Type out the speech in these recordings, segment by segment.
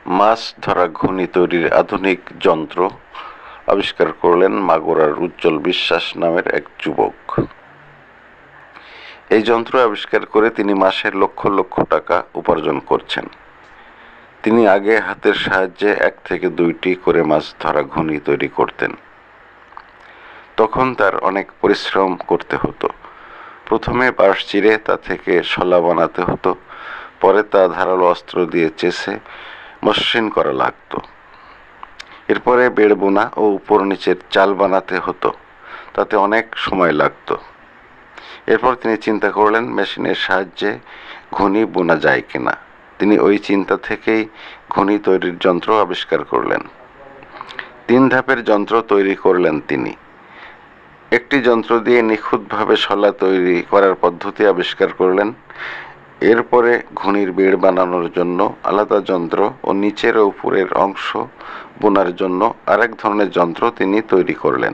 মাছ ধরা ঘুনি তৈরির আধুনিক যন্ত্র আবিষ্কার করলেন মাগুরার উজ্জ্বল বিশ্বাস নামের এক যুবক। এই যন্ত্র আবিষ্কার করে তিনি মাসে লক্ষ লক্ষ টাকা উপার্জন করছেন। তিনি আগে হাতের সাহায্যে 1 থেকে 2টি করে মাছ ধরা ঘুনি তৈরি করতেন। তখন তার অনেক পরিশ্রম করতে হতো। প্রথমে বাঁশ চিরে তা থেকে শলা বানাতে হতো, পরে তা ধারালো অস্ত্র দিয়ে চেঁচে মসৃণ করা লাগতো। এরপরে বেড় বোনা ও উপর নিচের চাল বানাতে হতো, তাতে অনেক সময় লাগতো। এরপর তিনি চিন্তা করলেন মেশিনের সাহায্যে ঘুনি বোনা যায় কিনা। তিনি ওই চিন্তা থেকেই ঘুনি তৈরির যন্ত্র আবিষ্কার করলেন। 3 ধাপের যন্ত্র তৈরি করলেন তিনি। একটি যন্ত্র দিয়ে নিখুঁতভাবে শলা তৈরি করার পদ্ধতি আবিষ্কার করলেন। এরপরে ঘুনির বেড় বানানোর জন্য আলাদা যন্ত্র ও নিচের ও উপরের অংশ বোনার জন্য আরেক ধরনের যন্ত্র তিনি তৈরি করলেন।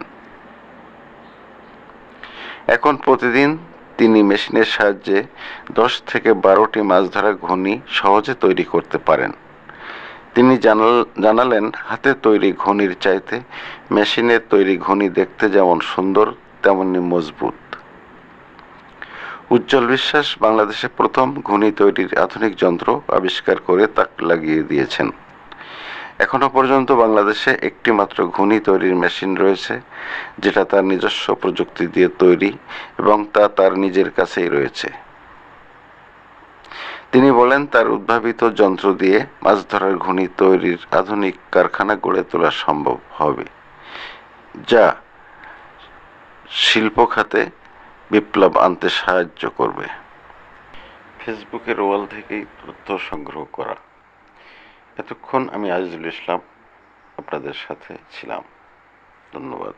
এখন প্রতিদিন তিনি মেশিনের সাহায্যে 10 থেকে 12টি মাছ ধরা ঘুনি সহজে তৈরি করতে পারেন। তিনি জানালেন হাতে তৈরি ঘুনির চাইতে মেশিনের তৈরি ঘুনি দেখতে যেমন সুন্দর তেমনি মজবুত। উজ্জ্বল বিশ্বাস বাংলাদেশে প্রথম ঘুনি তৈরির আধুনিক যন্ত্র আবিষ্কার করে তাক লাগিয়ে দিয়েছেন। এখনো পর্যন্ত বাংলাদেশে একটি মাত্র ঘুনি তৈরির মেশিন রয়েছে, যেটা তার নিজস্ব প্রযুক্তি দিয়ে তৈরি এবং তা তার নিজের কাছেই রয়েছে। তিনি বলেন তার উদ্ভাবিত যন্ত্র দিয়ে মাছ ধরার ঘুনি তৈরির আধুনিক কারখানা গড়ে তোলা সম্ভব হবে, যা শিল্প খাতে বিপ্লব আনতে সাহায্য করবে। ফেসবুকের ওয়াল থেকেই তথ্য সংগ্রহ করা। এতক্ষণ আমি আজিজুল ইসলাম আপনাদের সাথে ছিলাম। ধন্যবাদ।